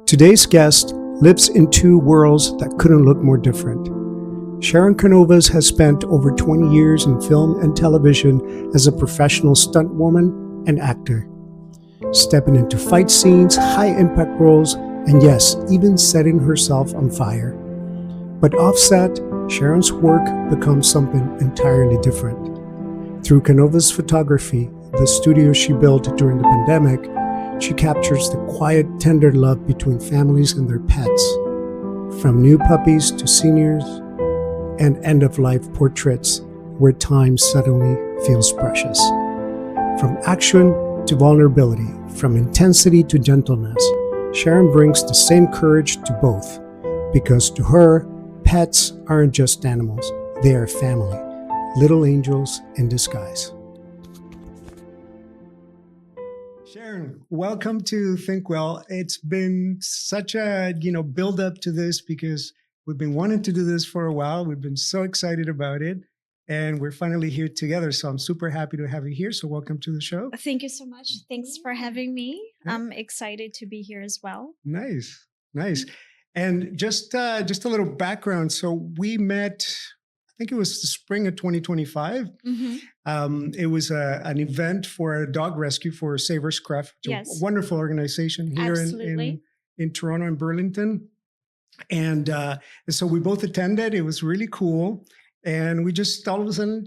Today's guest lives in two worlds that couldn't look more different. Sharon Canovas has spent over 20 years in film and television as a professional stunt woman and actor, stepping into fight scenes, high-impact roles, and yes, even setting herself on fire. But offset, Sharon's work becomes something entirely different. Through Canovas Photography, the studio she built during the pandemic, she captures the quiet, tender love between families and their pets, from new puppies to seniors, and end-of-life portraits where time suddenly feels precious. From action to vulnerability, from intensity to gentleness, Sharon brings the same courage to both, because to her, pets aren't just animals, they are family, little angels in disguise. Sharon, welcome to ThinkWell. It's been such a build up to this because we've been wanting to do this for a while. We've been so excited about it, and we're finally here together. So I'm super happy to have you here. So welcome to the show. Thank you so much. Thanks for having me. Yeah. I'm excited to be here as well. Nice. And just a little background. So we met, I think it was the spring of 2025. Mm-hmm. It was an event for a dog rescue for Savers Craft, Yes. a wonderful organization here in Toronto and Burlington. And so we both attended. It was really cool. And we just all of a sudden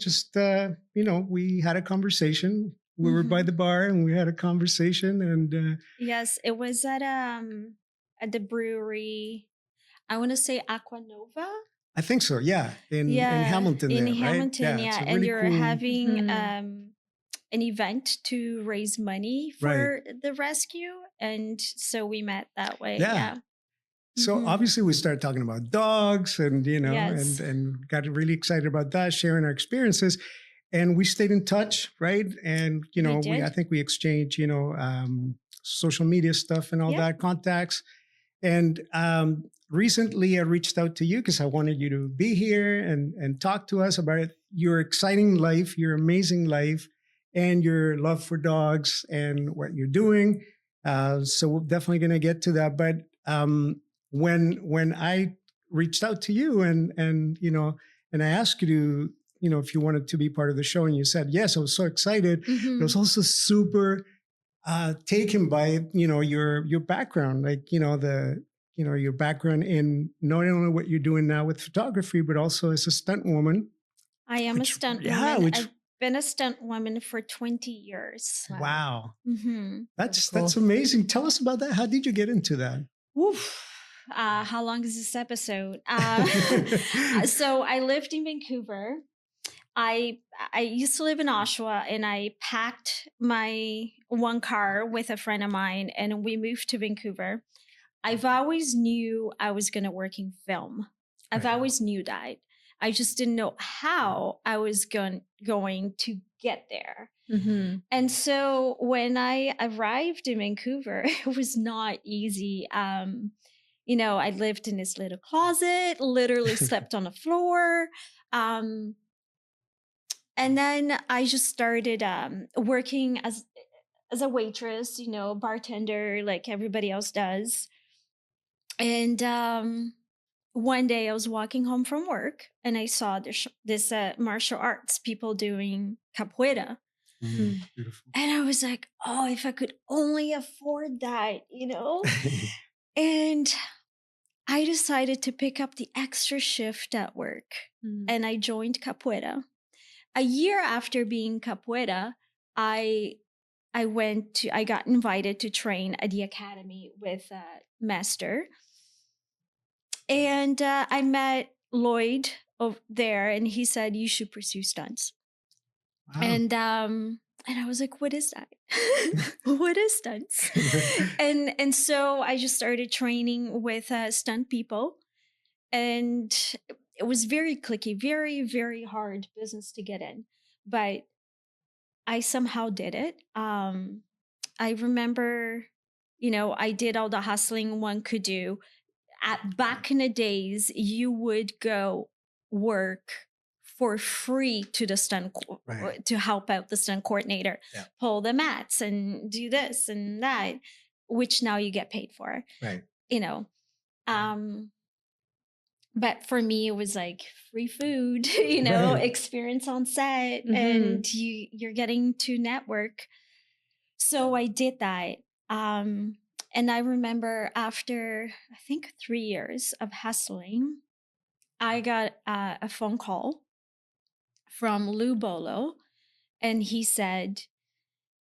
we had a conversation. We were by the bar and we had a conversation. And yes, it was at the brewery. I want to say Aquanova. I think so. Yeah. In Hamilton. In there, Hamilton, right? yeah. Really And you're cool. having an event to raise money for the rescue. And so we met that way. Yeah. So obviously we started talking about dogs and, Yes. and got really excited about that, sharing our experiences. And we stayed in touch, right? And, I think we exchanged, social media stuff and all that, contacts. And recently I reached out to you because I wanted you to be here and talk to us about your exciting life, your amazing life, and your love for dogs and what you're doing. So we're definitely going to get to that. But when I reached out to you and I asked you to, if you wanted to be part of the show, and you said yes, I was so excited. I was also super taken by your background, like your background in not only what you're doing now with photography, but also as a stunt woman. I am a stunt woman. I've been a stunt woman for 20 years. Wow. Mm-hmm. That's amazing. Tell us about that. How did you get into that? Oof. How long is this episode? So I lived in Vancouver. I used to live in Oshawa, and I packed my one car with a friend of mine, and we moved to Vancouver. I've always knew I was going to work in film. I've always knew that. I just didn't know how I was going to get there. Mm-hmm. And so when I arrived in Vancouver, it was not easy. I lived in this little closet, literally slept on the floor. And then I just started working as a waitress, bartender, like everybody else does. And one day I was walking home from work and I saw this martial arts people doing capoeira. Beautiful. And I was like, oh, if I could only afford that, And I decided to pick up the extra shift at work and I joined capoeira. A year after being capoeira, I got invited to train at the academy with a master. And I met Lloyd over there, and he said, you should pursue stunts. Wow. And I was like, what is that? What is stunts? and so I just started training with stunt people. And it was very cliquey, very, very hard business to get in. But I somehow did it. I remember, I did all the hustling one could do. Back in the days, you would go work for free to the stunt to help out the stunt coordinator, pull the mats and do this and that. which now you get paid for, Right. But for me, it was like free food, Right. experience on set, Mhm. and you're getting to network. So I did that. And I remember after, I think, 3 years of hustling, I got a phone call from Lou Bolo, and he said,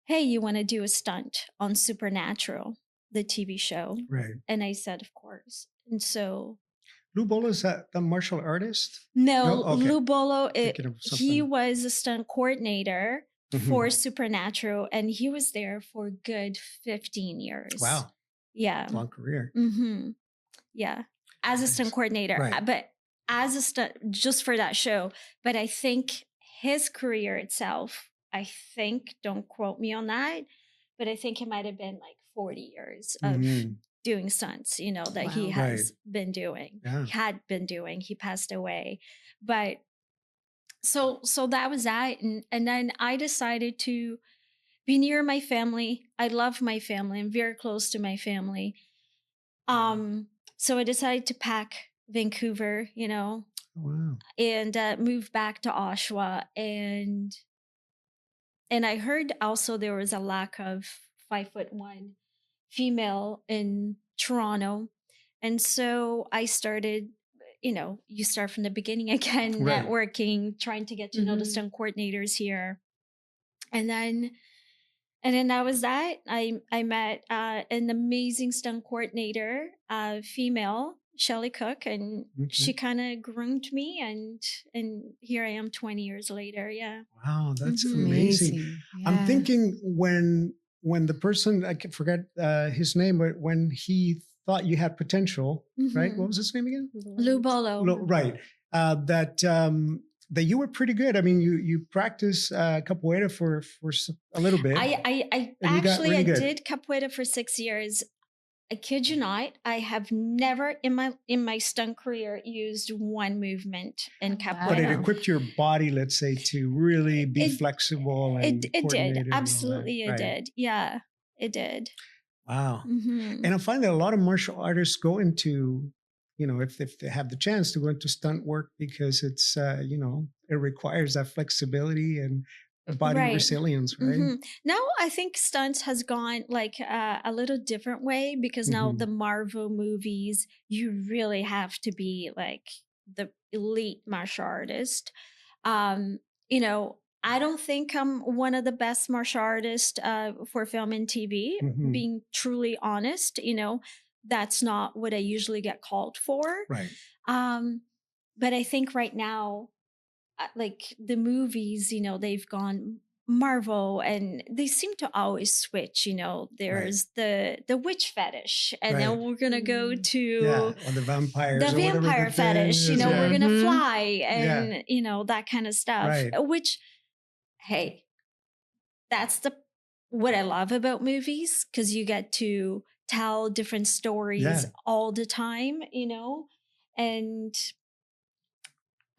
"Hey, you want to do a stunt on Supernatural, the TV show?" Right. And I said, "Of course." And so Lou Bolo, is that the martial artist? no, Okay. Lou Bolo, Thinking of he something. was a stunt coordinator Mhm. for Supernatural, and he was there for a good 15 years. Wow. Yeah. Long career. Mm-hmm. Yeah. As a Nice. stunt coordinator, Right. but as a stunt, just for that show. But I think his career itself, don't quote me on that, but I think it might have been like 40 years of Mhm. doing stunts, that he Wow. has been doing, Yeah. had been doing. He passed away. But so that was that. And then I decided to be near my family. I love my family. I'm very close to my family. So I decided to pack Vancouver, Wow. and move back to Oshawa. And I heard also there was a lack of 5'1" female in Toronto. And so I started, you start from the beginning again, Right. networking, trying to get to know the Mhm. stunt coordinators here. And then that was that. I met an amazing stunt coordinator, female, Shelley Cook, and she kind of groomed me, and here I am 20 years later. Yeah. Wow, that's Mhm. amazing. I'm Yeah. thinking when the person, I can forget his name, but when he thought you had potential, right? Mhm. What was his name again? Lou Bolo. Right. That you were pretty good. I mean, you practiced capoeira for a little bit. I And you got actually really I good. did capoeira for 6 years. I kid you not, I have never in my stunt career used one movement in Oh, capoeira. wow. But it know. equipped your body, let's say, to really be It- flexible and It did. coordinated and all that. Absolutely, it Right. did. Yeah, it did. Wow. Mhm. And I find that a lot of martial artists go into, if they have the chance to go into stunt work because it's, it requires that flexibility and body Right. resilience, right? Mhm. Now I think stunts has gone like a little different way, because now Mhm. the Marvel movies, you really have to be like the elite martial artist. Um, I don't think I'm one of the best martial artists for film and TV. Mhm. Being truly honest, that's not what I usually get called for. Right. But I think right now, like the movies, they've gone Marvel, and they seem to always switch. There's the witch fetish, and Right. then we're gonna go Mm. to Yeah. Or the vampires. the or whatever vampire the thing fetish. is, We're yeah. gonna Mhm. fly, and that kind of stuff. Right. Which, hey, that's what I love about movies, because you get to tell different stories Yeah. all the time. And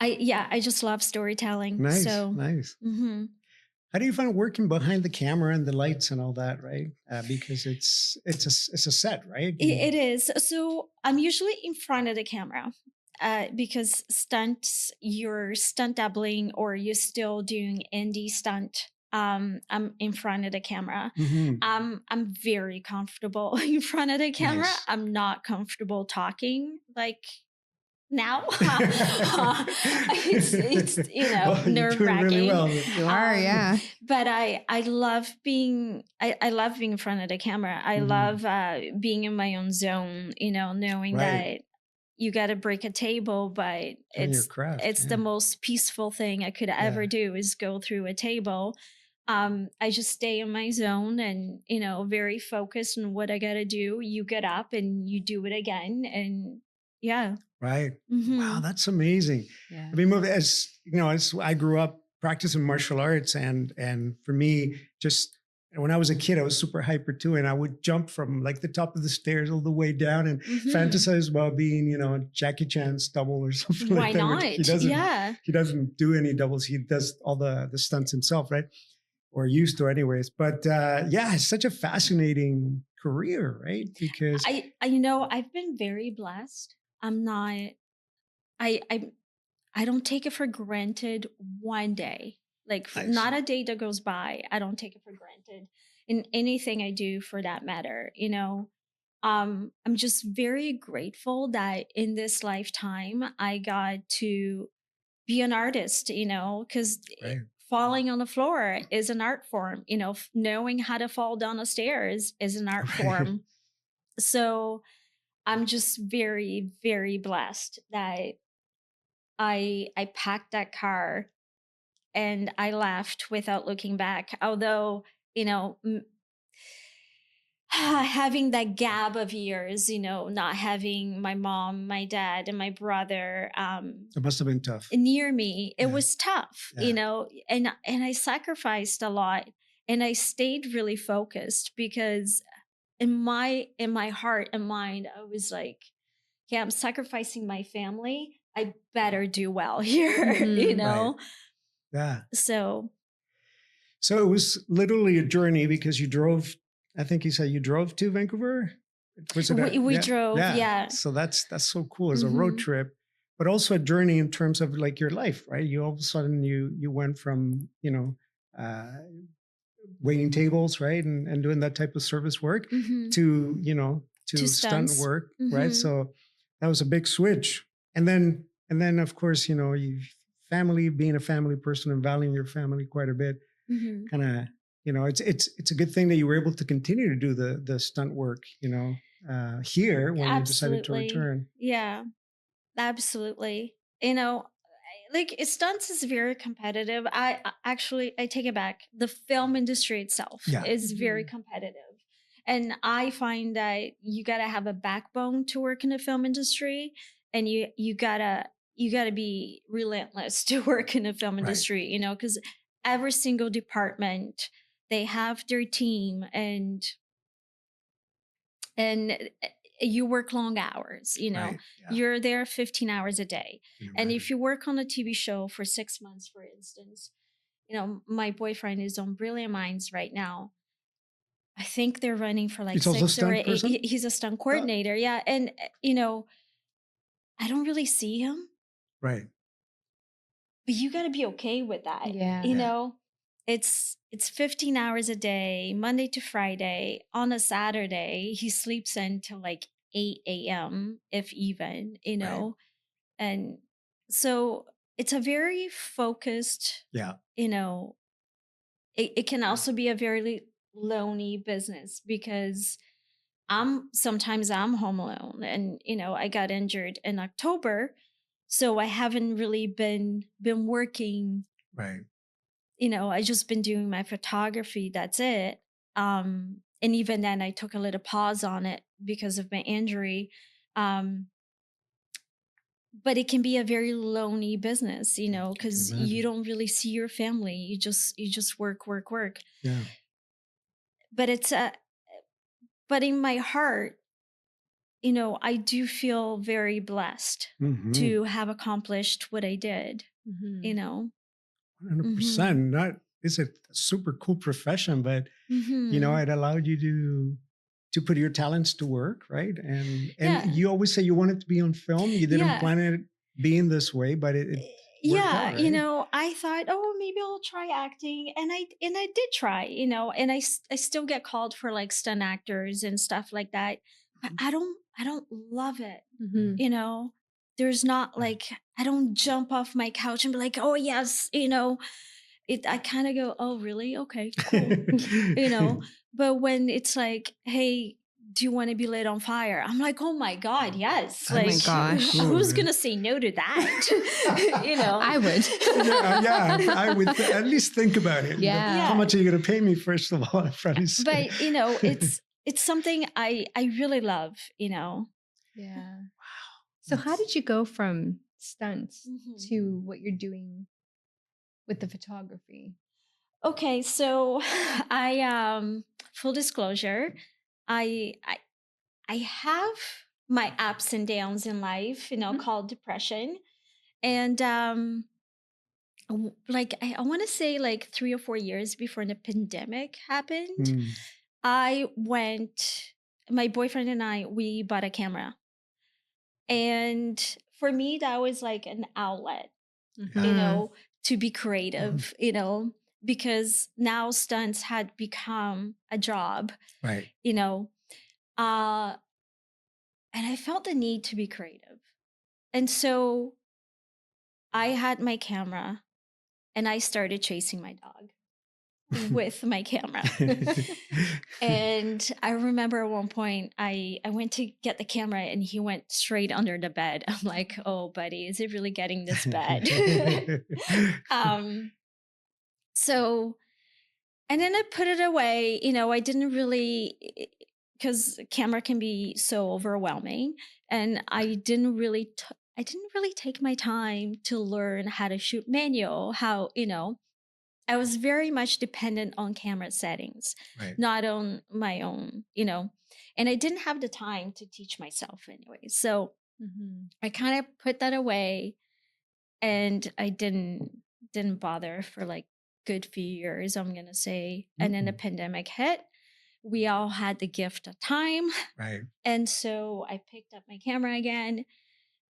I just love storytelling. Nice. So. Nice. Mhm. How do you find working behind the camera and the lights and all that, right? Because it's a set, right? It is. So I'm usually in front of the camera, because stunts, you're stunt doubling or you're still doing indie stunt. I'm in front of the camera. Mhm. I'm very comfortable in front of the camera. Nice. I'm not comfortable talking like now. It's Well, you're doing really nerve-wracking. well. You are, yeah. But I love being I love being in front of the camera. I Mhm. love being in my own zone, knowing Right. that you got to break a table, but Doing your craft, it's the most peaceful thing I could ever do is go through a table. I just stay in my zone and, very focused on what I got to do. You get up and you do it again. And yeah. Right. Mhm. Wow, that's amazing. Yeah. I mean, as I grew up practicing martial arts, and for me, just when I was a kid, I was super hyper too, and I would jump from like the top of the stairs all the way down and Mhm. fantasize about being, Jackie Chan's double or something Why like that. not? Which Yeah. he doesn't do any doubles. He does all the stunts himself, right? Or used to, anyways. But it's such a fascinating career, right? Because I've been very blessed. I'm not, I don't take it for granted one day. Like Nice. not a day that goes by, I don't take it for granted in anything I do for that matter. I'm just very grateful that in this lifetime I got to be an artist, because Right. falling on the floor is an art form, knowing how to fall down the stairs is an art form. So I'm just very, very blessed that I packed that car and I left without looking back. Although, having that gap of years, not having my mom, my dad, and my brother it must have been tough near me, it Yeah. was tough, Yeah. and I sacrificed a lot, and I stayed really focused because in my heart and mind, I was like, yeah, I'm sacrificing my family. I better do well here, Right. Yeah. So So it was literally a journey because you drove. I think you said you drove to Vancouver. Was it we yeah, drove, yeah. So that's so cool as a road trip, but also a journey in terms of like your life, right? You all of a sudden you went from uh, waiting tables, right, and doing that type of service work to to stunt stunts. work, right? So that was a big switch, and then of course you family, being a family person and valuing your family quite a bit, kind of it's a good thing that you were able to continue to do the stunt work here when you decided to return. Yeah, absolutely. Like stunts is very competitive. I take it back. The film industry itself Yeah. is very competitive. And I find that you got to have a backbone to work in the film industry, and you got to be relentless to work in the film Right. industry, cuz every single department, they have their team, and you work long hours, Right. Yeah. you're there 15 hours a day. Can And if imagine. you work on a TV show for 6 months, for instance, my boyfriend is on Brilliant Minds right now. I think they're running for like He's also a 6 or stunt 8. person? He's a stunt coordinator. Yeah. And, I don't really see him, Right. but you got to be okay with that. Yeah. It's 15 hours a day, Monday to Friday. On a Saturday, he sleeps until like 8 a.m., if even, Right. And so it's a very focused, Yeah. It can also be a very lonely business because sometimes I'm home alone, and I got injured in October, so I haven't really been working. Right. I just been doing my photography, that's it. And even then I took a little pause on it because of my injury. But it can be a very lonely business, because you don't really see your family. You just work. Yeah. But in my heart, I do feel very blessed to have accomplished what I did. 100%. Not It's a super cool profession, but it allowed you to put your talents to work, right? And you always say you wanted to be on film. You didn't plan it being this way, but it worked out, right? I thought, oh, maybe I'll try acting, and I did try, and I still get called for like stunt actors and stuff like that. But I don't love it. There's not like, I don't jump off my couch and be like, oh yes, I kind of go, oh really, okay, cool. But when it's like, hey, do you want to be lit on fire? I'm like, oh my God, yes. Oh my Like, gosh. who's going to say no to that? I would. Yeah, I would at least think about it. Yeah. How much are you going to pay me, first of all? I'd probably say. But, it's something I really love, Yeah. Wow. So how did you go from stunts to what you're doing with the photography? Okay, so I full disclosure, I have my ups and downs in life, called depression. And like I want to say like 3 or 4 years before the pandemic happened, my boyfriend and we bought a camera. And for me, that was like an outlet, to be creative, because now stunts had become a job, Right. And I felt the need to be creative. And so I had my camera and I started chasing my dog with my camera. And I remember at one point I went to get the camera and he went straight under the bed. I'm like, oh, buddy, is it really getting this bad? So, and then I put it away. I didn't really, because camera can be so overwhelming, and I didn't really take my time to learn how to shoot manual. I was very much dependent on camera settings, Right. not on my own, and I didn't have the time to teach myself anyway. So I kind of put that away, and I didn't bother for like good few years, I'm gonna say. And then the pandemic hit. We all had the gift of time. Right. And so I picked up my camera again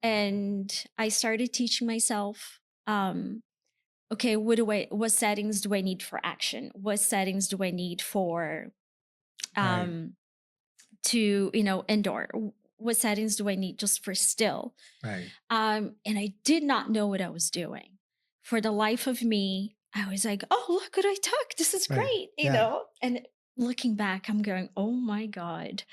and I started teaching myself, okay, what settings do I need for action? What settings do I need for to, indoor? What settings do I need just for still? Right. And I did not know what I was doing. For the life of me, I was like, oh, look what I took. This is great, you know? And looking back, I'm going, oh my God.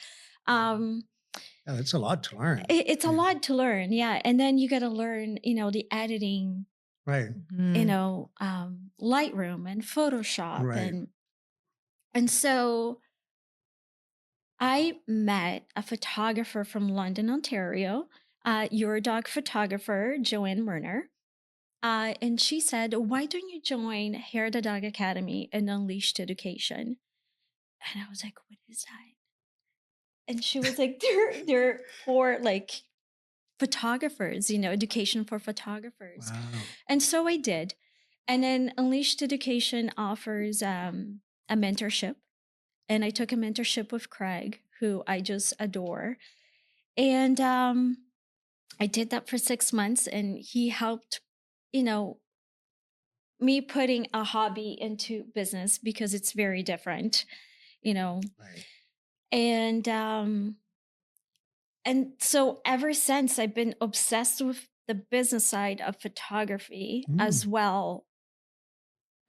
That's a lot to learn. It's a lot to learn. Yeah. And then you got to learn, the editing, right. Lightroom and Photoshop. Right. And so I met a photographer from London, Ontario, your dog photographer, Joanne Murner. And she said, why don't you join Hair the Dog Academy and Unleashed Education? And I was like, what is that? And she was like, they're for like photographers, education for photographers. Wow. And so I did. And then Unleashed Education offers a mentorship. And I took a mentorship with Craig, who I just adore. And I did that for 6 months, and he helped, me putting a hobby into business because it's very different, Right. And so ever since, I've been obsessed with the business side of photography as well,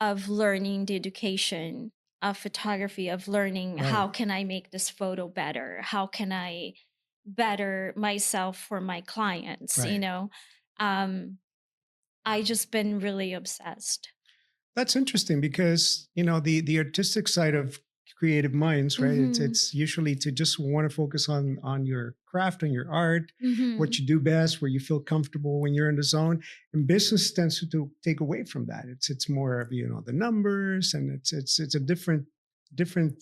of learning the education of photography, of learning how can I make this photo better? How can I better myself for my clients? I just been really obsessed. That's interesting because, the artistic side of creative minds, right? It's usually to just want to focus on your craft, on your art, what you do best, where you feel comfortable when you're in the zone. And business tends to take away from that. It's more of, the numbers, and it's a different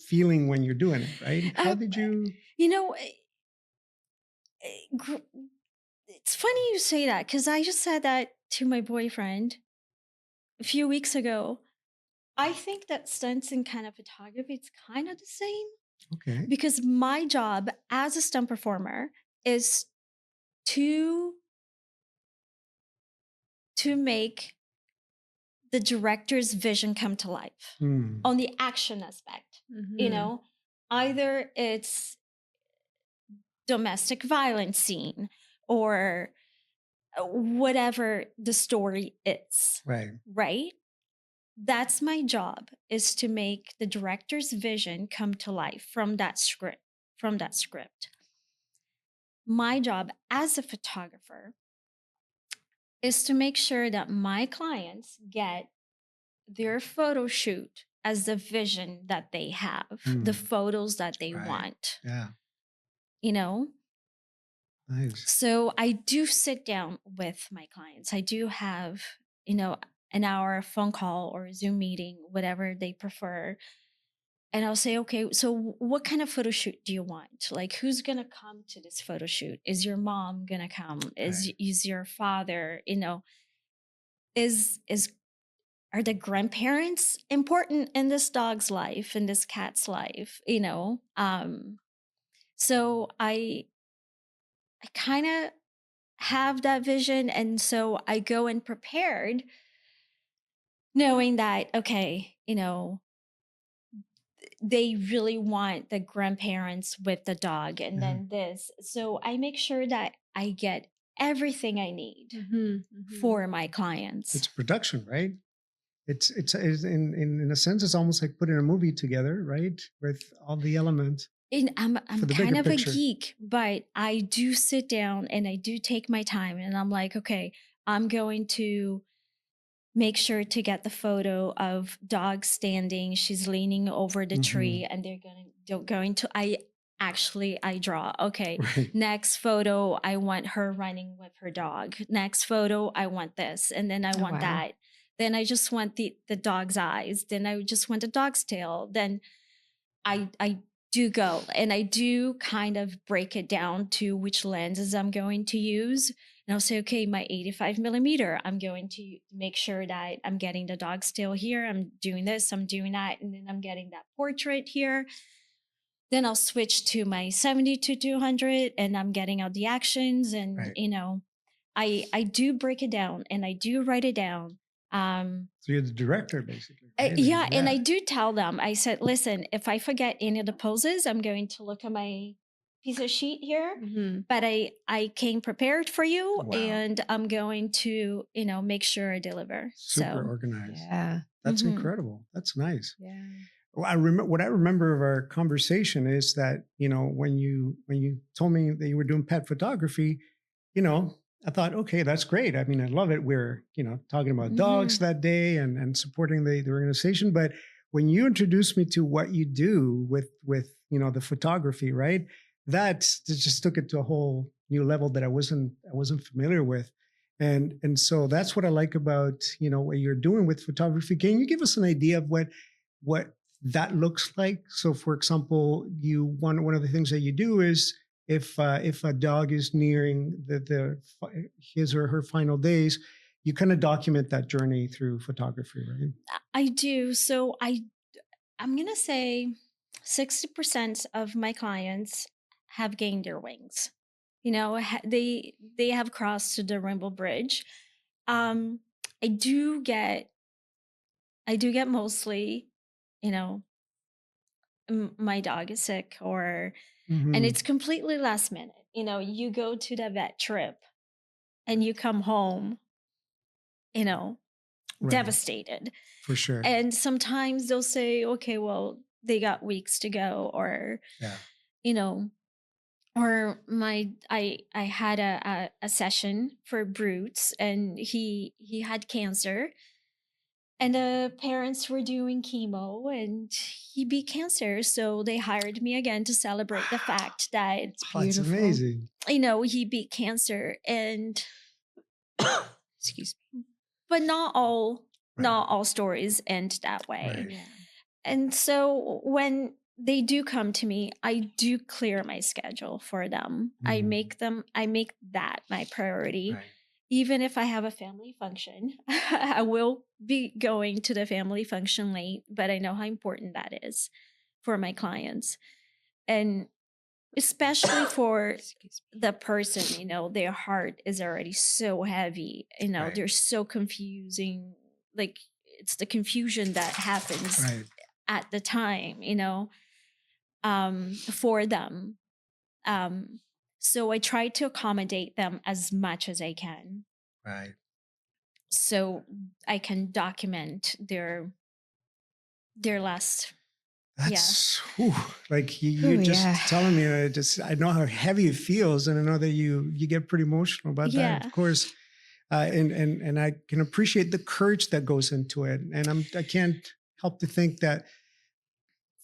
feeling when you're doing it, right? How did you? It's funny you say that, because I just said that to my boyfriend a few weeks ago. I think that stunts and kind of photography, it's kind of the same. Okay. Because my job as a stunt performer is to make the director's vision come to life on the action aspect. Either it's domestic violence scene or whatever the story is. Right? That's my job, is to make the director's vision come to life from that script. My job as a photographer is to make sure that my clients get their photo shoot as the vision that they have, the photos that they want. Yeah. Nice. So I do sit down with my clients. I do have, an hour phone call or a Zoom meeting, whatever they prefer. And I'll say, okay, so what kind of photo shoot do you want? Like, who's going to come to this photo shoot? Is your mom going to come? Is your father, is are the grandparents important in this dog's life, in this cat's life, you know? So I kind of have that vision. And so I go in prepared, knowing that, okay, you know, they really want the grandparents with the dog and then this. So I make sure that I get everything I need for my clients. It's production, right? It's in a sense, it's almost like putting a movie together, right? With all the elements. And I'm kind of picture. a geek, but I do sit down and I do take my time and I'm like, okay, I'm going to make sure to get the photo of dog standing. She's leaning over the tree and they're going to, I draw. Okay. Right. Next photo, I want her running with her dog. Next photo, I want this. And then I want that. Then I just want the dog's eyes. Then I just want the dog's tail. Then I do go and I do kind of break it down to which lenses I'm going to use. And I'll say, okay, my 85 millimeter, I'm going to make sure that I'm getting the dog's tail here. I'm doing this, I'm doing that. And then I'm getting that portrait here. Then I'll switch to my 70-200 and I'm getting out the actions. And, you know, I do break it down and I do write it down. So you're the director, basically. Right? Yeah, and I do tell them, I said, listen, if I forget any of the poses, I'm going to look at my piece of sheet here, but I came prepared for you and I'm going to, you know, make sure I deliver. Super organized. Yeah. That's incredible. That's nice. Yeah. Well, what I remember of our conversation is that, you know, when you told me that you were doing pet photography, you know, I thought, okay, that's great. I mean, I love it. We're, you know, talking about dogs that day and supporting the organization. But when you introduced me to what you do with, you know, the photography, right? That just took it to a whole new level that I wasn't familiar with. And so that's what I like about, you know, what you're doing with photography. Can you give us an idea of what that looks like? So for example, one of the things that you do is if a dog is nearing his or her final days, you kind of document that journey through photography, right? I do. So I'm going to say 60% of my clients have gained their wings. You know, they have crossed the Rainbow Bridge. I do get mostly, you know, my dog is sick and it's completely last minute. You know, you go to the vet trip and you come home, you know, devastated. For sure. And sometimes they'll say, okay, well, they got weeks to go or, you know, or I had a session for Brutes and he had cancer. And the parents were doing chemo and he beat cancer. So they hired me again to celebrate the fact that it's amazing. You know, he beat cancer and excuse me. But not all stories end that way. Right. Yeah. And so when they do come to me, I do clear my schedule for them. I make that my priority. Right. Even if I have a family function, I will be going to the family function late, but I know how important that is for my clients. And especially for the person, you know, their heart is already so heavy, you know, they're so confusing. Like it's the confusion that happens at the time, you know, for them. So I try to accommodate them as much as I can. Right. So I can document their last. That's like you're just telling me. I know how heavy it feels, and I know that you get pretty emotional about that, of course. And I can appreciate the courage that goes into it, and I can't help to think that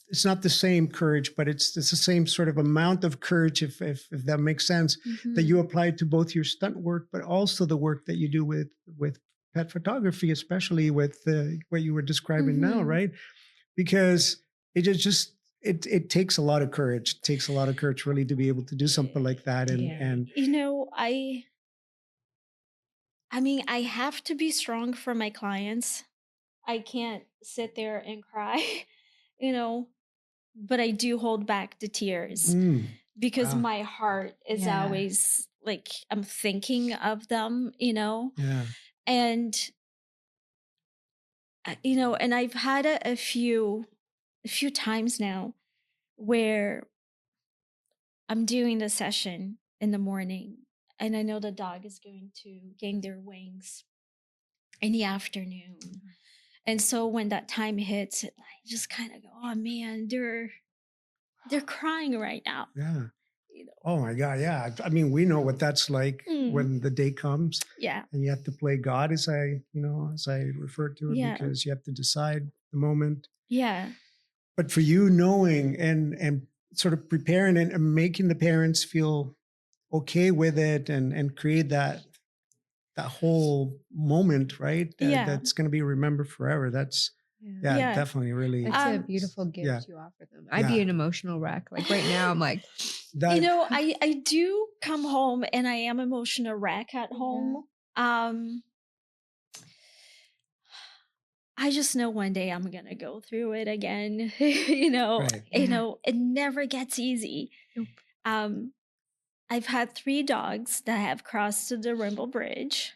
it's not the same courage, but it's the same sort of amount of courage, if that makes sense, that you apply to both your stunt work, but also the work that you do with pet photography, especially with what you were describing now, right? Because it takes a lot of courage. It takes a lot of courage really to be able to do something like that. And you know, I mean, I have to be strong for my clients. I can't sit there and cry, you know, but I do hold back the tears because Wow. my heart is Yeah. always like, I'm thinking of them, you know, Yeah. and, you know, and I've had a few times now where I'm doing the session in the morning and I know the dog is going to gain their wings in the afternoon. And so when that time hits, I just kind of go, oh man, they're crying right now. Yeah. You know? Oh my God. Yeah. I mean, we know what that's like when the day comes. Yeah. And you have to play God, as I refer to it, because you have to decide the moment. Yeah. But for you, knowing and sort of preparing and making the parents feel okay with it and create that whole moment, right? That's going to be remembered forever. That's definitely really. It's a beautiful gift you offer them. I'd be an emotional wreck. Like right now, I'm like, you know, I do come home and I am emotional wreck at home. I just know one day I'm gonna go through it again. You know, it never gets easy. Nope. I've had 3 dogs that have crossed the Rainbow Bridge.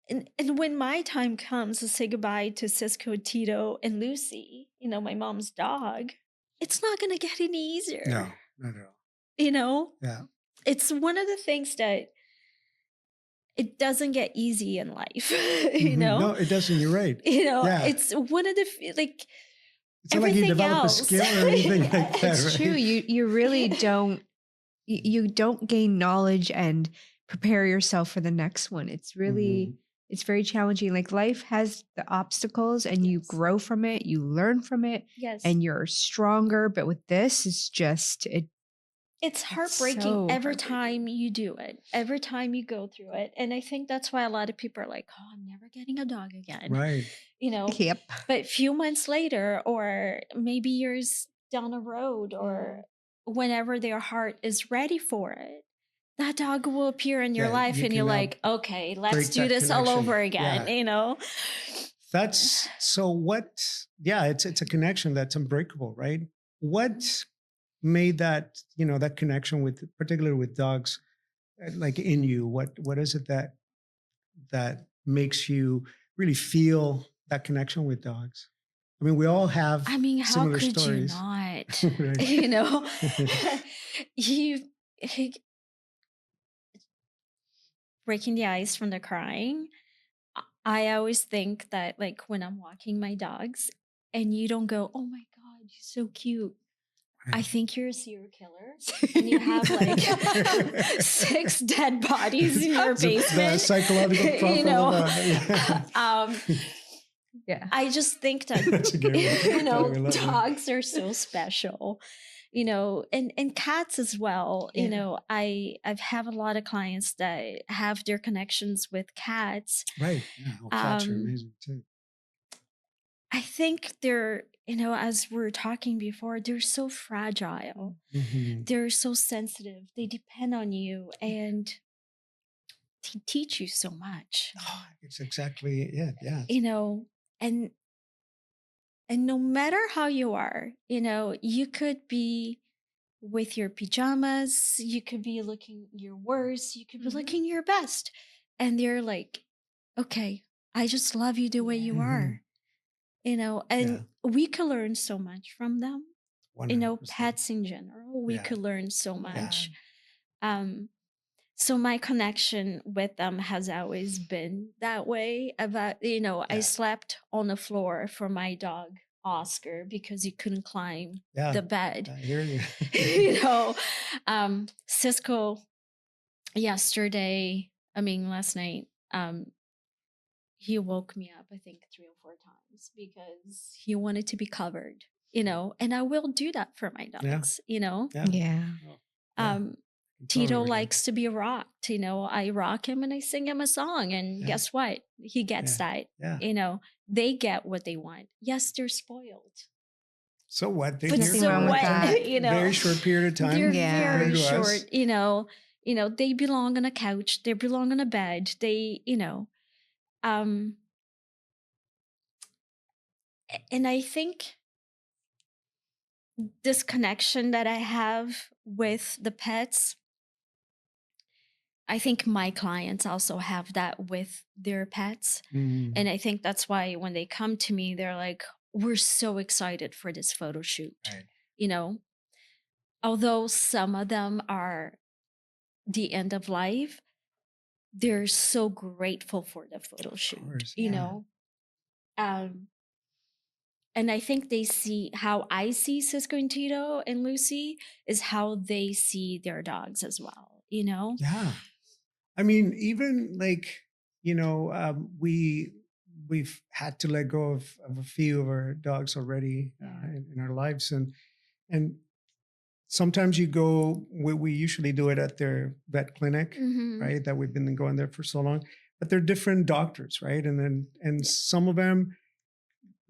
And when my time comes to say goodbye to Cisco, Tito, and Lucy, you know, my mom's dog, it's not gonna get any easier. No, not at all. You know? Yeah. It's one of the things that it doesn't get easy in life, you know? No, it doesn't. You're right. You know, it's one of the, like, it's not like you develop a skill or anything like that. It's true. You really don't, you don't gain knowledge and prepare yourself for the next one. It's really, it's very challenging. Like life has the obstacles and you grow from it, you learn from it, and you're stronger. But with this, it's just, it's heartbreaking every time you do it, every time you go through it. And I think that's why a lot of people are like, oh, I'm never getting a dog again. Right. You know, but a few months later, or maybe years down the road, or whenever their heart is ready for it, that dog will appear in your life and you're like, okay, let's do this all over again, you know? That's so what, it's a connection that's unbreakable, right? What made that, you know, that connection with, particularly with dogs, like in you? What is it that makes you really feel that connection with dogs? I mean, we all have similar how could stories. you not? You know, breaking the ice from the crying. I always think that, like, when I'm walking my dogs and you don't go, oh my God, you're so cute. I think you're a serial killer and you have like 6 dead bodies in your basement. The psychological problem. You know, I just think that, you know, dogs are so special, you know, and cats as well. You know, I've have a lot of clients that have their connections with cats. Right. Yeah. Well, cats are amazing too. I think they're, you know, as we were talking before, they're so fragile. They're so sensitive. They depend on you and they teach you so much. Oh, it's exactly it. Yeah. You know, and no matter how you are, you know, you could be with your pajamas, you could be looking your worst, you could be looking your best. And they're like, okay, I just love you the way you are. You know, and we could learn so much from them. 100%. You know, pets in general, we could learn so much. So my connection with them has always been that way. About, you know, I slept on the floor for my dog Oscar because he couldn't climb the bed. I hear you. You know, Cisco last night, he woke me up, I think 3 or 4 times because he wanted to be covered, you know, and I will do that for my dogs, you know? Tito likes to be rocked, you know, I rock him and I sing him a song and guess what? He gets that, you know, they get what they want. Yes, they're spoiled. So what? But so what? You know, very short period of time. They're very short, you know, they belong on a couch. They belong on a bed. They, you know, Um, and I think this connection that I have with the pets, I think my clients also have that with their pets. Mm. And I think that's why when they come to me, they're like, we're so excited for this photo shoot. Right. You know, although some of them are the end of life, they're so grateful for the photo shoot, course, you yeah. know. And I think they see how I see Cisco and Tito and Lucy is how they see their dogs as well, you know? Yeah. I mean, even like, we've had to let go of a few of our dogs already in our lives. And sometimes you go, we usually do it at their vet clinic, Mhm. right? That we've been going there for so long, but they're different doctors, right? And some of them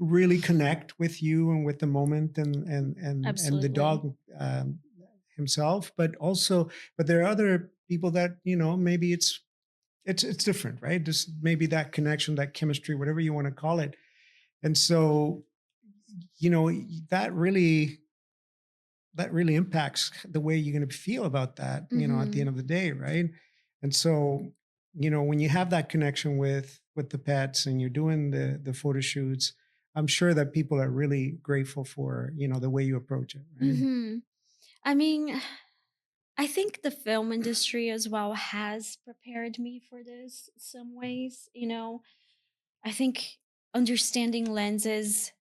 really connect with you and with the moment and the Absolutely. dog himself, but there are other people that, maybe it's different, right? Just maybe that connection, that chemistry, whatever you want to call it. And so, that really impacts the way you're going to feel about that, at the Mhm. end of the day, right? And so, when you have that connection with the pets and you're doing the photo shoots, I'm sure that people are really grateful for, the way you approach it, right? Mhm. I mean, I think the film industry as well has prepared me for this some ways, you know. I think understanding lenses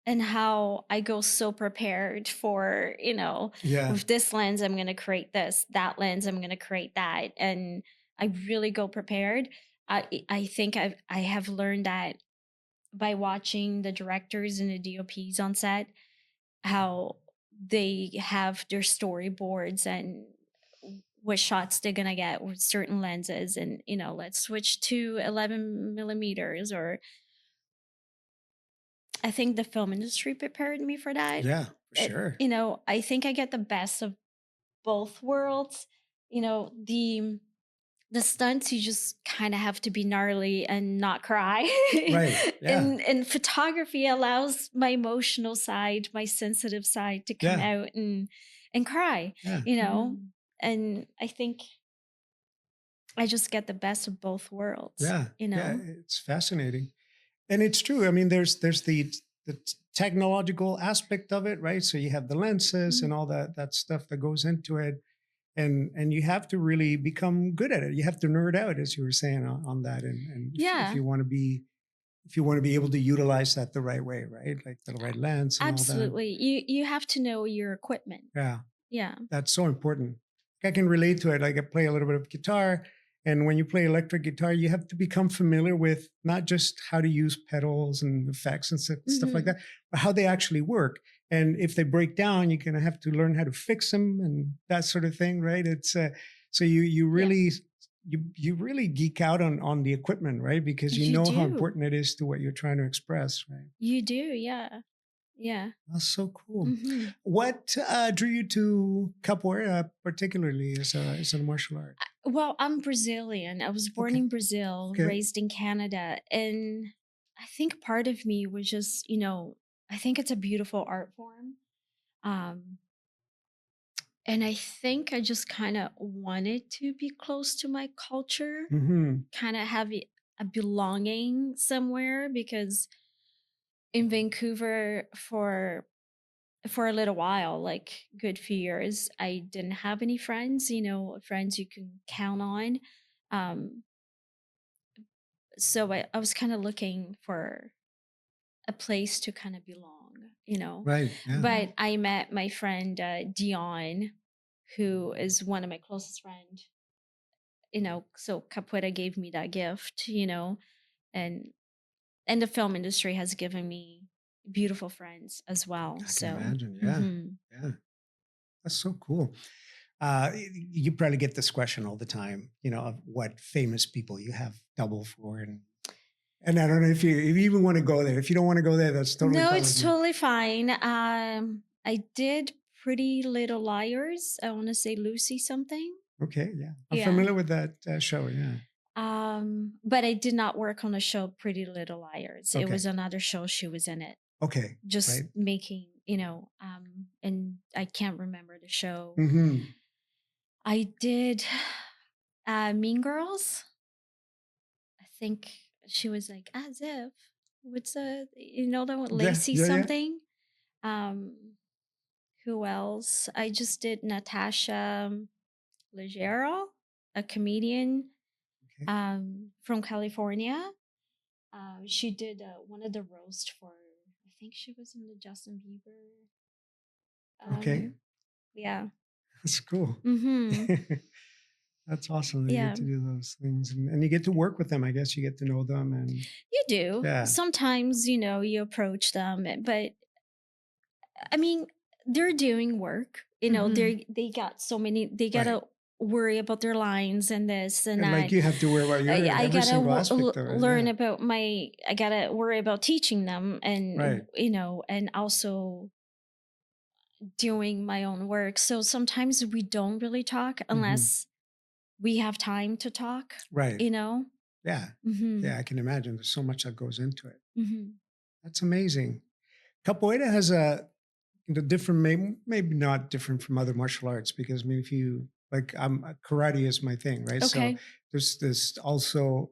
and how I go so prepared for, Yeah. with this lens, I'm going to create this, that lens, I'm going to create that. And I really go prepared. I think I have learned that by watching the directors and the DOPs on set, how they have their storyboards and what shots they're going to get with certain lenses. And, let's switch to 11 millimeters, or I think the film industry prepared me for that. Yeah, for sure. I think I get the best of both worlds. The stunts, you just kind of have to be gnarly and not cry. Right. Yeah. And photography allows my emotional side, my sensitive side to come Yeah. out and cry. Yeah. Mhm. And I think I just get the best of both worlds. Yeah. Yeah. It's fascinating. And it's true. I mean, there's the technological aspect of it, right? So you have the lenses and all that stuff that goes into it, and you have to really become good at it. You have to nerd out, as you were saying, on that, and Yeah. if you want to be able to utilize that the right way, right? Like the right lens and all that. Absolutely. You have to know your equipment. Yeah. Yeah. That's so important. I can relate to it. Like I play a little bit of guitar, and when you play electric guitar, you have to become familiar with not just how to use pedals and effects and stuff like Mhm. that, but how they actually work. And if they break down, you're going to have to learn how to fix them and that sort of thing, right? It's so you really you really geek out on the equipment, right? Because you You know how do. important it is to what you're trying to express, right? You do, yeah. Yeah. That's so cool. Mhm. What drew you to capoeira, particularly as a martial art? Well, I'm Brazilian. I was born Okay. in Brazil, Okay. raised in Canada. And I think part of me was just, I think it's a beautiful art form. Um, and I think I just kind of wanted to be close to my culture, Mm-hmm. kind of have a belonging somewhere, because in Vancouver for a little while, like good few years, I didn't have any friends, friends you can count on. Um, so I was kind of looking for a place to kind of belong. Right. Yeah. But I met my friend Dion, who is one of my closest friend. So Capoeira gave me that gift. and and the film industry has given me beautiful friends as well. I can So imagine. Yeah. mhm. Yeah. That's so cool. You probably get this question all the time, of what famous people you have double for. And I don't know if you even want to go there. If you don't want to go there, that's totally No, fine it's with me. totally fine. I did Pretty Little Liars. I want to say Lucy something. Okay. Yeah. I'm Yeah. familiar with that show. Yeah. But I did not work on the show Pretty Little Liars. It Okay. was another show. She was in it, Okay. just Right. making, and I can't remember the show. Mm-hmm. I did Mean Girls. I think she was like, as if, what's that one, Lacey Yeah. something. Who else? I just did Natasha Leggero, a comedian Okay. from California. She did one of the roast for, I think she was in the Justin Bieber. Okay. Yeah. That's cool. Mm-hmm. That's awesome that you Yeah. get to do those things, and you get to work with them. I guess you get to know them, and You do. Yeah. Sometimes, you approach them, but I mean, they're doing work. They got so many. They gotta worry about their lines and this and and that. like you have to worry about your I every gotta single aspect of it. learn Yeah. about I gotta worry about teaching them, and Right. and also doing my own work. So sometimes we don't really talk unless we have time to talk. Right. Yeah. Yeah, I can imagine. There's so much that goes into it. Mm-hmm. That's amazing. Capoeira has a different, maybe not different from other martial arts, because I mean, if you like, karate is my thing, right? Okay. So there's this also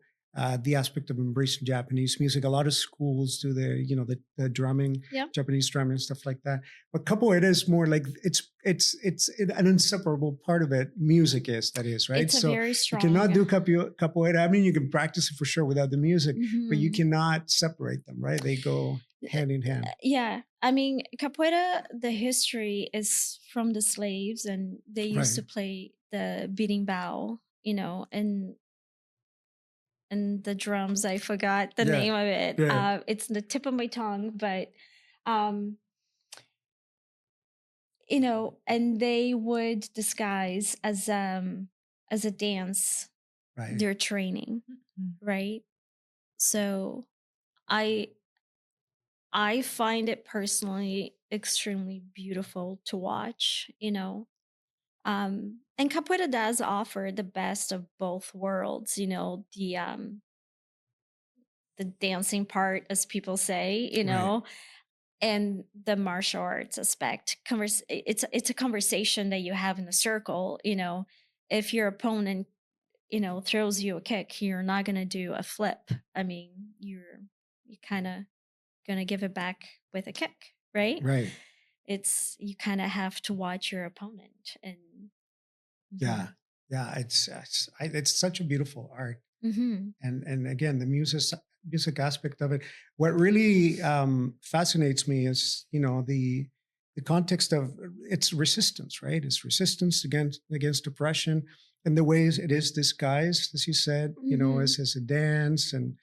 the aspect of embracing Japanese music. A lot of schools do the drumming, Yep. Japanese drumming and stuff like that. But capoeira is more like it's an inseparable part of it. Music is, right? It's a very strong. You cannot do capoeira. I mean, you can practice it for sure without the music, but you cannot separate them, right? They go hand in hand. Yeah. I mean, capoeira, the history is from the slaves, and they used to play the beating bow, and the drums. I forgot the name of it. Yeah. It's the tip of my tongue, but and they would disguise as a dance their training, right? So I find it personally extremely beautiful to watch, and capoeira does offer the best of both worlds, the dancing part, as people say, and the martial arts aspect. It's a conversation that you have in a circle. If your opponent throws you a kick, you're not going to do a flip. I mean, you kind of going to give it back with a kick, right? You kind of have to watch your opponent. And yeah, it's such a beautiful art. And again, the music aspect of it. What really fascinates me is the context of its resistance, right? It's resistance against oppression, and the ways it is disguised, as you said, as a dance, and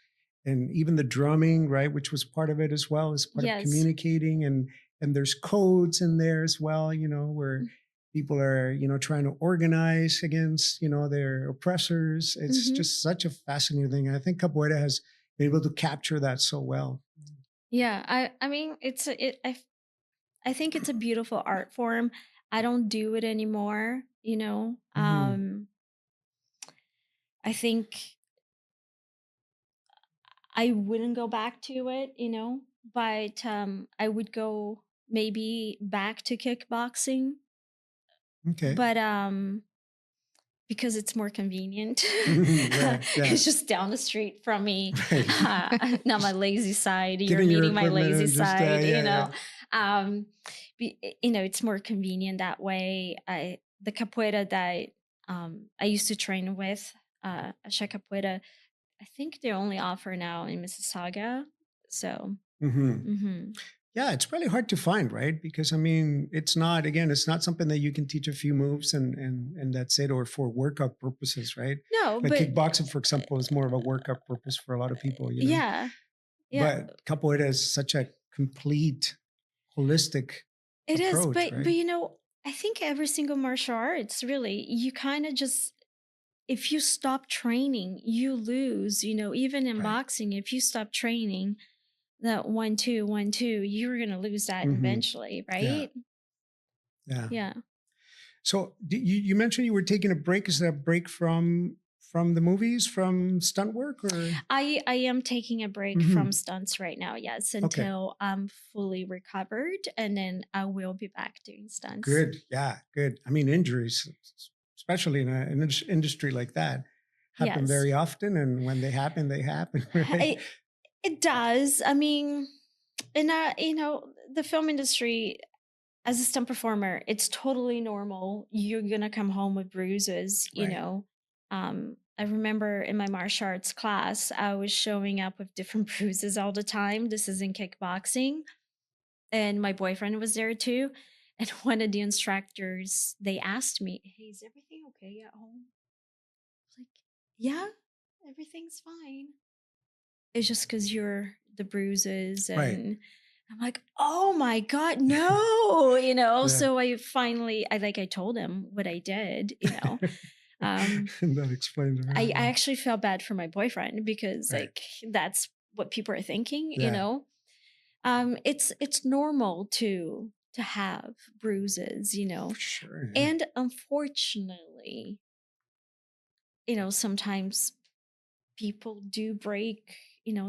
even the drumming, right, which was part of it as well, as part of communicating, and there's codes in there as well, where people are, trying to organize against, their oppressors. It's just such a fascinating thing. And I think capoeira has been able to capture that so well. Yeah, I mean, I think it's a beautiful art form. I don't do it anymore, I think I wouldn't go back to it, but I would go maybe back to kickboxing. Okay. But because it's more convenient. It's just down the street from me. Not my lazy side. You're meeting my lazy side, it's more convenient that way. The capoeira that I used to train with, Asha Capoeira, I think they only offer now in Mississauga. So yeah, it's really hard to find, right? Because I mean, it's not something that you can teach a few moves and that's it, or for workout purposes, right? No, but kickboxing, for example, is more of a workout purpose for a lot of people. Yeah. But capoeira is such a complete, holistic approach, but I think every single martial arts, really, you kind of just, if you stop training, you lose. Even in boxing, if you stop training, that 1-2, 1-2, you're going to lose that eventually, right? Yeah. So you mentioned you were taking a break. Is that a break from from the movies, from stunt work, or? I am taking a break Mhm. from stunts right now, yes, Okay. until I'm fully recovered, and then I will be back doing stunts. Good. Yeah, good. I mean, injuries, especially in an industry like that, happen Yes. very often. And when they happen, right? It does. I mean, in the film industry, as a stunt performer, it's totally normal. You're gonna come home with bruises, Right. I remember in my martial arts class, I was showing up with different bruises all the time. This is in kickboxing. And my boyfriend was there too. And one of the instructors, they asked me, "Hey, is everything okay at home?" I was like, "Yeah, everything's fine. It's just because you're the bruises." Right. And I'm like, "Oh my God, no." Yeah. So I told him what I did. And that explains it. I actually felt bad for my boyfriend because Right. that's what people are thinking, Yeah. It's normal to have bruises, Sure. Yeah. and unfortunately, sometimes people do break,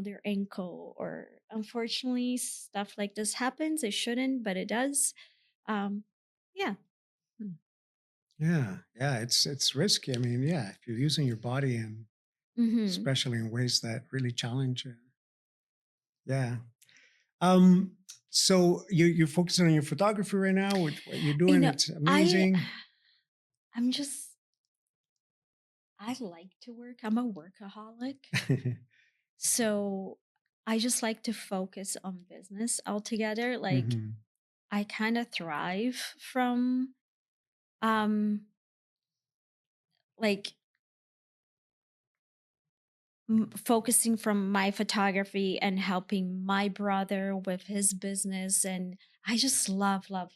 their ankle, or unfortunately stuff like this happens. It shouldn't, but it does. Um, yeah. Yeah. Yeah. It's risky. I mean, yeah, if you're using your body, and Mm-hmm. especially in ways that really challenge you. Yeah. Um, so you're focusing on your photography right now with what you're doing. It's amazing. I like to work. I'm a workaholic. So I just like to focus on business altogether. Like, Mhm. I kind of thrive from um like focusing from my photography and helping my brother with his business. And I just love work.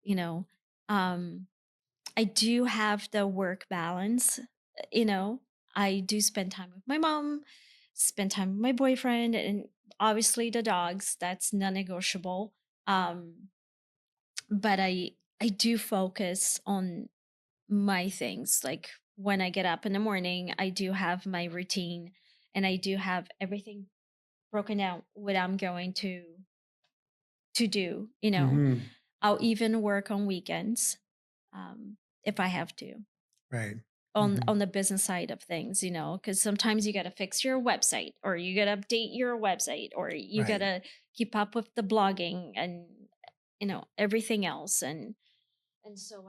You know, um I do have the work balance, you know. I do spend time with my mom, spend time with my boyfriend, and obviously the dogs. That's non-negotiable. Um, but I do focus on my things. Like when I get up in the morning, I do have my routine, and I do have everything broken down what I'm going to do. Mhm. I'll even work on weekends, if I have to, Right. on Mhm. the business side of things, because sometimes you got to fix your website, or you got to update your website, or you got Right. to keep up with the blogging, and everything else. And so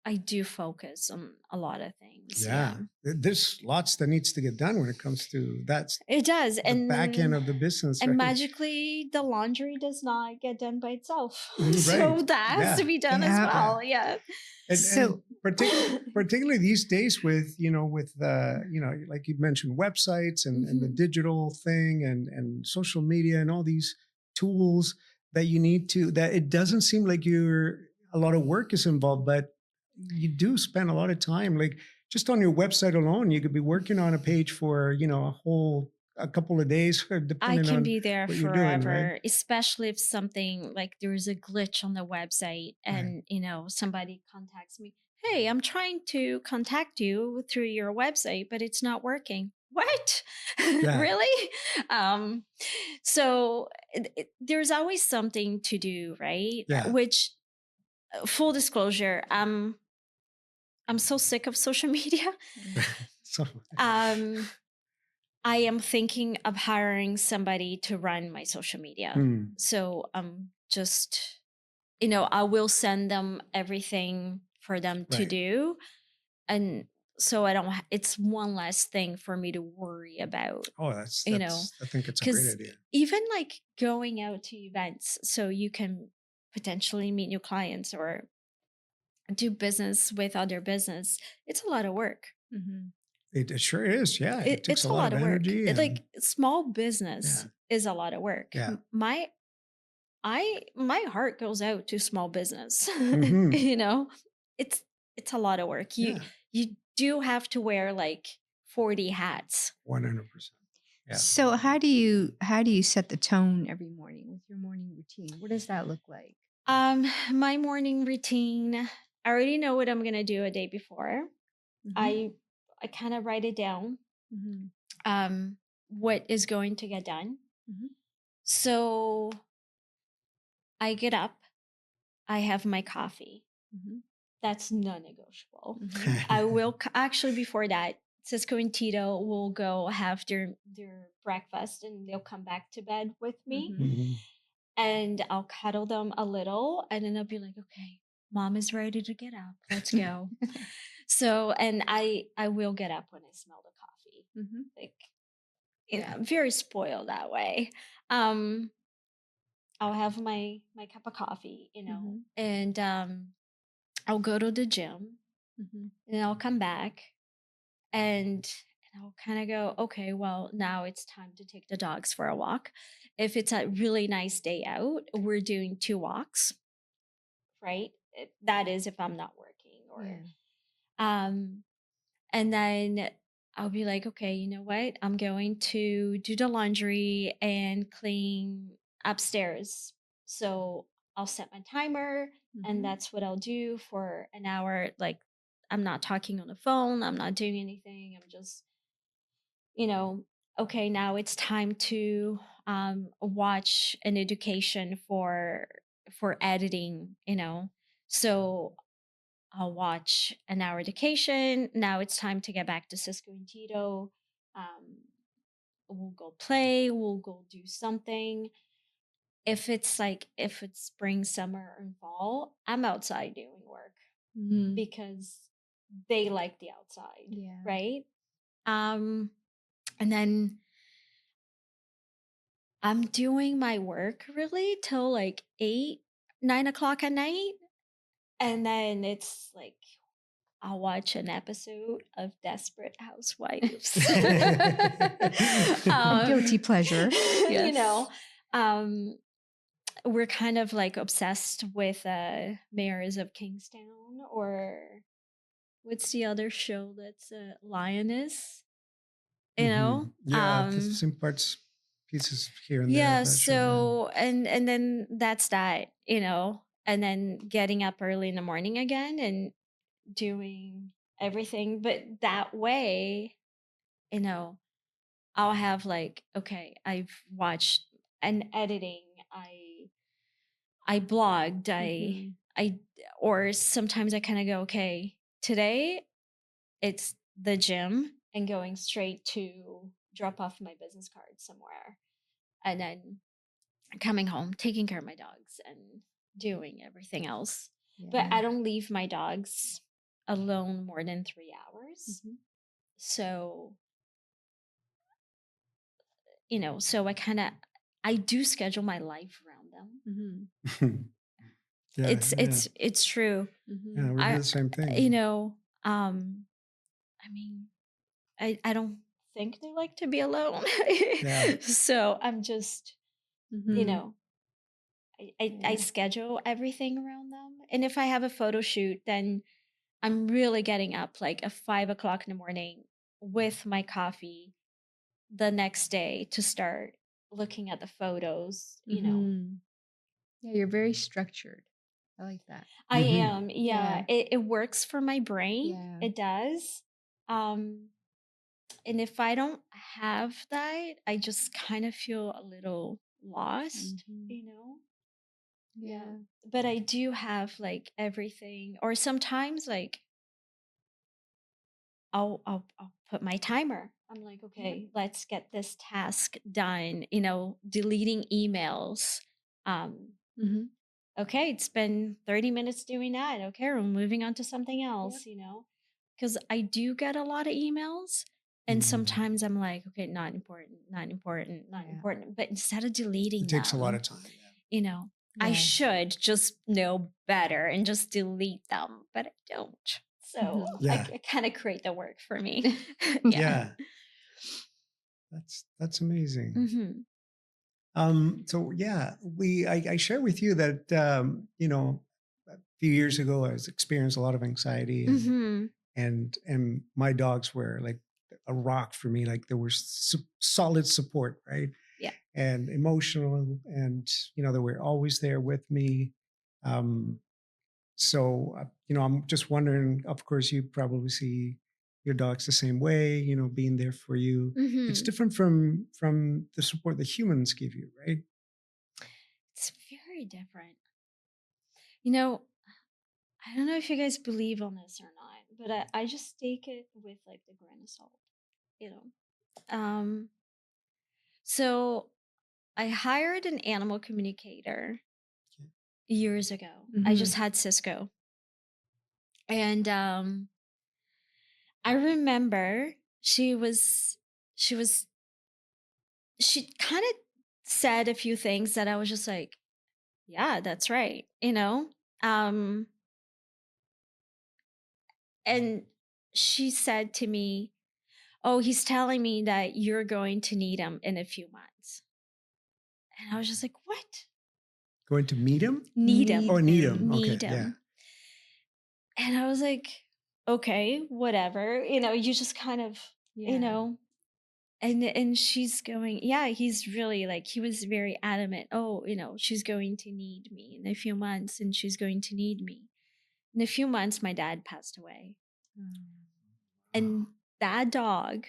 I do focus on a lot of things. Yeah, Yeah. There's lots that needs to get done when it comes to that's it does. the back end of the business, And right? magically, the laundry does not get done by itself. Right. So that has to Yeah. be done as Yeah. well. Yeah. And So particularly these days with, like you mentioned, websites and the Mhm. digital thing and social media and all these tools that you need to, that it doesn't seem like a lot of work is involved, but you do spend a lot of time, like just on your website alone, you could be working on a page for, a couple of days, I depending can on be there what you're doing, right? forever, especially if something like there's a glitch on the website, Right. and somebody contacts me. Hey, I'm trying to contact you through your website, but it's not working. What? Yeah. Really? Um, so there's always something to do, right? Yeah. Which, full disclosure, I'm so sick of social media. So, Um, I am thinking of hiring somebody to run my social media. hmm. So just, I will send them everything for them to Right. do. And so I don't, it's one less thing for me to worry about, Oh, I think it's a great because idea. even like going out to events, so you can potentially meet new clients or do business with other business, it's a lot of work. Mhm. It sure is. Yeah. It takes It's a a lot lot of of work. energy and Like small business yeah. is a lot of work. Yeah. My heart goes out to small business. Hmm. It's it's a lot of work. You Yeah. you do have to wear like 40 hats. 100%. Yeah. So how do you set the tone every morning with your morning routine? What does that look like? My morning routine, I already know what I'm gonna do a day before. I kind of write it down, what is going to get done. So I get up, I have my coffee. That's non-negotiable. I will actually, before that, Cisco and Tito will go have their breakfast, and they'll come back to bed with me. And I'll cuddle them a little, and then I'll be like, okay, mom is ready to get up. Let's go. So, and I will get up when I smell the coffee. Like, I'm very spoiled that way. I'll have my cup of coffee, and I'll go to the gym, and I'll come back, and I'll kind of go, okay, well, now it's time to take the dogs for a walk. If it's a really nice day out, we're doing 2 walks, right? That is if I'm not working, or and then I'll be like, okay, you know what? I'm going to do the laundry and clean upstairs. So I'll set my timer, and that's what I'll do for an hour. Like, I'm not talking on the phone, I'm not doing anything. I'm just, okay, now it's time to watch an education for editing. So I'll watch an hour education. Now it's time to get back to Cisco and Tito. We'll go play, we'll go do something. If it's spring, summer, or fall, I'm outside doing work because they like the outside, right? And then I'm doing my work really till like 8-9 o'clock at night. And then it's like, I'll watch an episode of Desperate Housewives. Guilty pleasure. Yes. We're kind of like obsessed with Mayors of Kingstown, or what's the other show that's Lioness? Some parts, pieces here and there. Yeah. So and then that's that, and then getting up early in the morning again and doing everything. But that way, I'll have like, okay, I've watched an editing, I blogged, I or sometimes I kind of go, okay, today it's the gym and going straight to drop off my business card somewhere, and then coming home, taking care of my dogs, and doing everything else. But I don't leave my dogs alone more than 3 hours. So, so I do schedule my life around them. It's true. Yeah, we do the same thing. I mean, I don't think they like to be alone. So I'm just, I schedule everything around them. And if I have a photo shoot, then I'm really getting up like at 5 o'clock in the morning with my coffee the next day to start looking at the photos, Yeah, you're very structured. I like that. I am. Yeah. It works for my brain. Yeah. It does. And if I don't have that, I just kind of feel a little lost, Yeah. But I do have like everything, or sometimes like I'll put my timer. I'm like, okay, let's get this task done, deleting emails. Okay, it's been 30 minutes doing that. Okay, we're moving on to something else, because I do get a lot of emails. And sometimes I'm like, okay, not important, not important, not important. But instead of deleting it takes a lot of time. I should just know better and just delete them, but I don't. So I kind of create the work for me. That's amazing. So I share with you that a few years ago I was experienced a lot of anxiety, and my dogs were like a rock for me. Like, there was solid support, right? Yeah. And emotional, and they were always there with me. So I'm just wondering, of course you probably see your dog's the same way, you know, being there for you. It's Mhm. different from the support that humans give you, right? It's very different. You know, I don't know if you guys believe on this or not, but I just take it with like the grain of salt, you know. So I hired an animal communicator Okay. years ago. I Mhm. just had Cisco. And I remember she was she kind of said a few things that I was just like, yeah, that's right, you know? Um and she said to me, "Oh, he's telling me that you're going to need him in a few months." And I was just like, "What?" Going to meet him? Need him. Oh, need him. him. Okay, Need yeah. him. And I was like, "Okay, whatever." You know, you just kind of, you Yeah. know, and she's going, "Yeah, he's really like he was very adamant. Oh, you know, she's going to need me in a few months and she's going to need me." In a few months my dad passed away. And that dog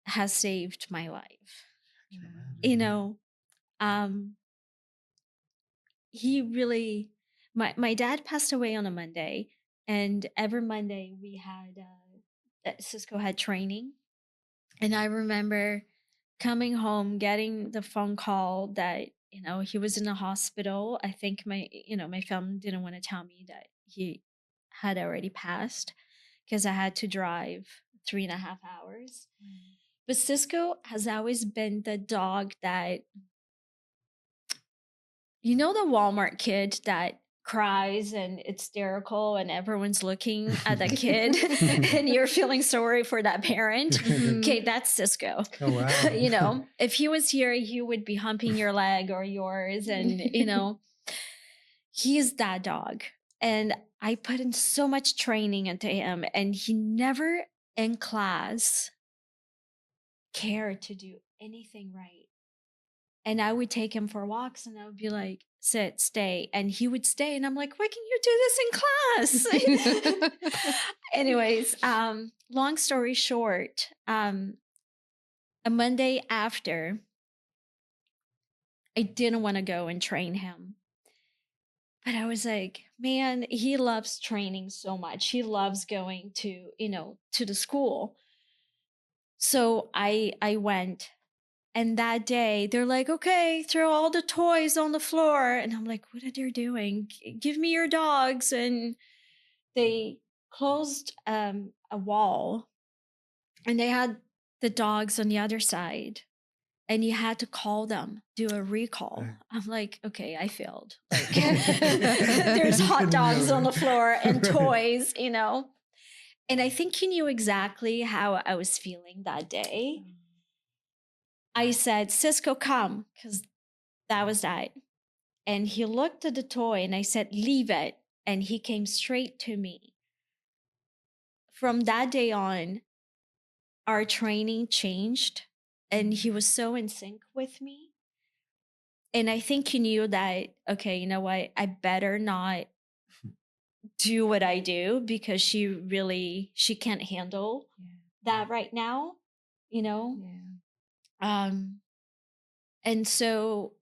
has saved my life. I can You imagine. know, um he really my dad passed away on a Monday, and every Monday we had Cisco had training. And I remember coming home getting the phone call that, you know, he was in the hospital. I think my family didn't want to tell me that he had already passed because I had to drive 3.5 hours. But Cisco has always been the dog that, you know, the Walmart kid that cries and it's hysterical and everyone's looking at the kid and you're feeling sorry for that parent. Okay, that's Cisco. Oh, wow. You know, if he was here, he would be humping your leg or yours. And, you know, he's that dog. And I put in so much training into him, and he never in class cared to do anything right. And I would take him for walks and I would be like, sit, stay. And he would stay. And I'm like, why can you do this in class? Anyways, long story short, a Monday after, I didn't want to go and train him. But I was like, man, he loves training so much. He loves going to, you know, to the school. So I went. And that day, they're like, okay, throw all the toys on the floor. And I'm like, what are they doing? Give me your dogs. And they closed a wall, and they had the dogs on the other side. And you had to call them, do a recall. I'm like, okay, I failed. Like, there's hot dogs on the floor and toys, you know. And I think he knew exactly how I was feeling that day. I said, Cisco, come, because that was that. And he looked at the toy and I said, leave it. And he came straight to me. From that day on, our training changed and he was so in sync with me. And I think he knew that, okay, you know what? I better not do what I do because she can't handle that right now, you know? And so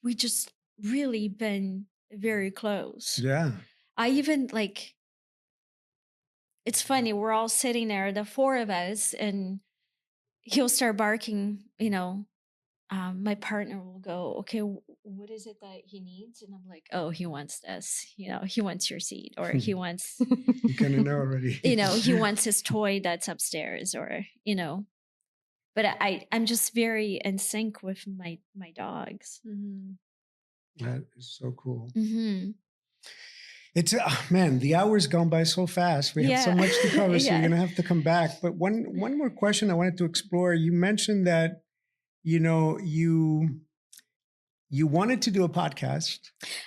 we just really been very close. Yeah. I even like, it's funny, we're all sitting there, the four of us, and he'll start barking, you know. My partner will go, okay, what is it that he needs? And I'm like, oh, he wants this, you know, he wants your seat, or he wants, You kind of know already. you know, he wants his toy that's upstairs, or, you know. But I'm just very in sync with my dogs. That is so cool. Mm-hmm. It's man, the hour's gone by so fast. We have so much to cover, so Yeah. you're gonna have to come back. But one more question I wanted to explore. You mentioned that, you know, you wanted to do a podcast.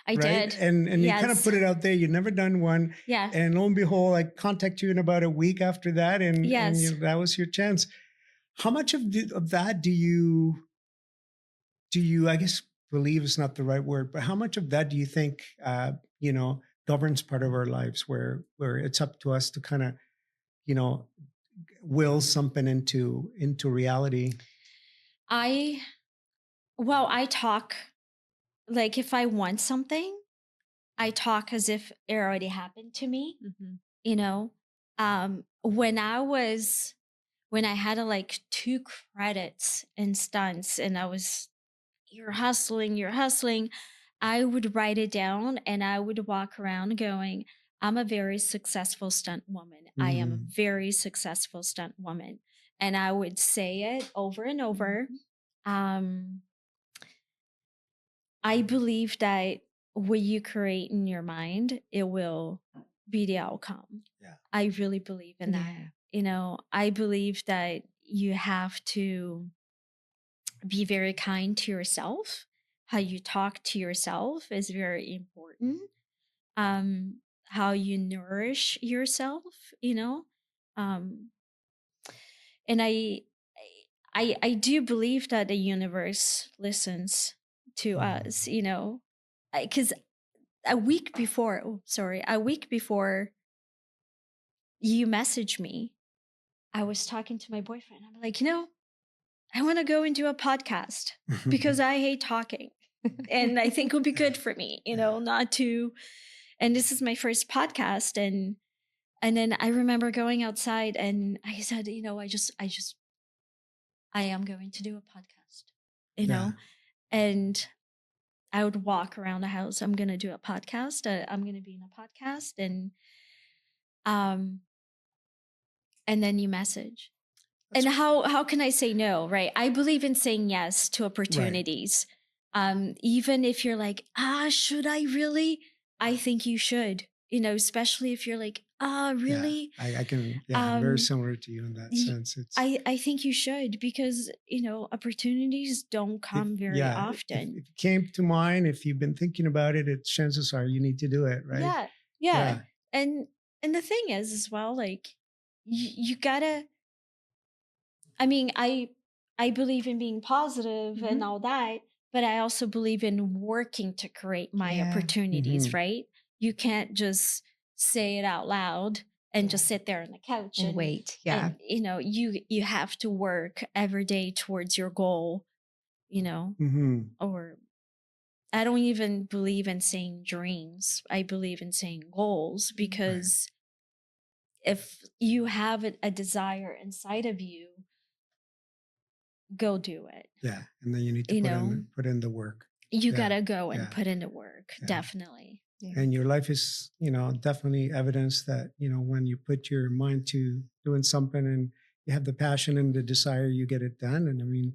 I right? did. And you kind of Yes. put it out there. You've never done one. Yeah. And lo and behold, I contact you in about a week after that, and, Yes. that was your chance. How much of that do you, I guess, believe is not the right word, but how much of that do you think, you know, governs part of our lives where it's up to us to kind of will something into reality? I talk, like, if I want something, I talk as if it already happened to me. You know, when I had like 2 credits in stunts, and you're hustling, I would write it down and I would walk around going, I'm a very successful stunt woman. I am a very successful stunt woman. And I would say it over and over. I believe that what you create in your mind, it will be the outcome. Yeah. I really believe in that. I believe that you have to be very kind to yourself. How you talk to yourself is very important. How you nourish yourself, um, and I do believe that the universe listens to us, because a week before you messaged me, I was talking to my boyfriend. I'm like, I want to go and do a podcast because I hate talking. And I think it would be good for me, not to. And this is my first podcast. And then I remember going outside and I said, I am going to do a podcast, and I would walk around the house. I'm going to do a podcast. I'm going to be in a podcast. And then you message. And how can I say no, right? I believe in saying yes to opportunities. Right. Even if you're like, should I really? I think you should, especially if you're like, really? Yeah, I can, I'm very similar to you in that sense. I think you should, because, opportunities don't come very often. If it came to mind, if you've been thinking about it, chances are you need to do it, right? Yeah. And the thing is as well, like, you gotta, I mean, I believe in being positive and all that, but I also believe in working to create my opportunities, right? You can't just say it out loud and just sit there on the couch and wait. And, you have to work every day towards your goal, or I don't even believe in saying dreams. I believe in saying goals, because if you have a desire inside of you, go do it. Yeah. And then you need to put in the work. You gotta go and put in the work. Yeah. Definitely. Yeah. And your life is, definitely evidence that, when you put your mind to doing something and you have the passion and the desire, you get it done. And I mean,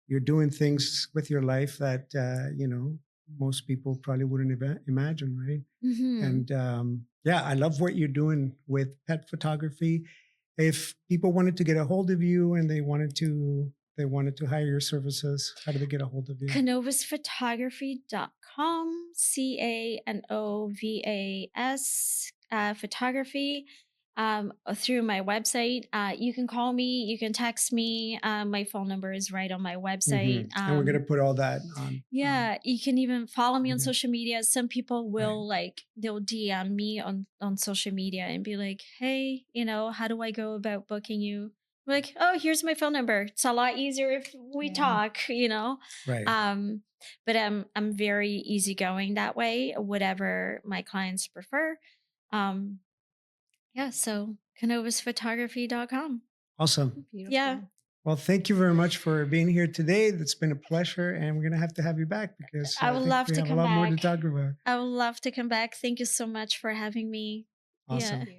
you're doing things with your life that, most people probably wouldn't imagine, right? And I love what you're doing with pet photography. If people wanted to get a hold of you and they wanted to hire your services, how do they get a hold of you? CanovasPhotography.com, CANOVAS photography. Through my website. You can call me, you can text me. My phone number is right on my website. And we're going to put all that on. Yeah, you can even follow me on social media. Some people will they'll DM me on social media and be like, hey, how do I go about booking you? I'm like, oh, here's my phone number. It's a lot easier if we talk, Right. But I'm very easygoing that way, whatever my clients prefer. So CanovasPhotography.com. Awesome. Beautiful. Yeah. Well, thank you very much for being here today. It's been a pleasure, and we're going to have you back, because I would love to come back. a lot more to talk about. I would love to come back. Thank you so much for having me. Awesome. Yeah.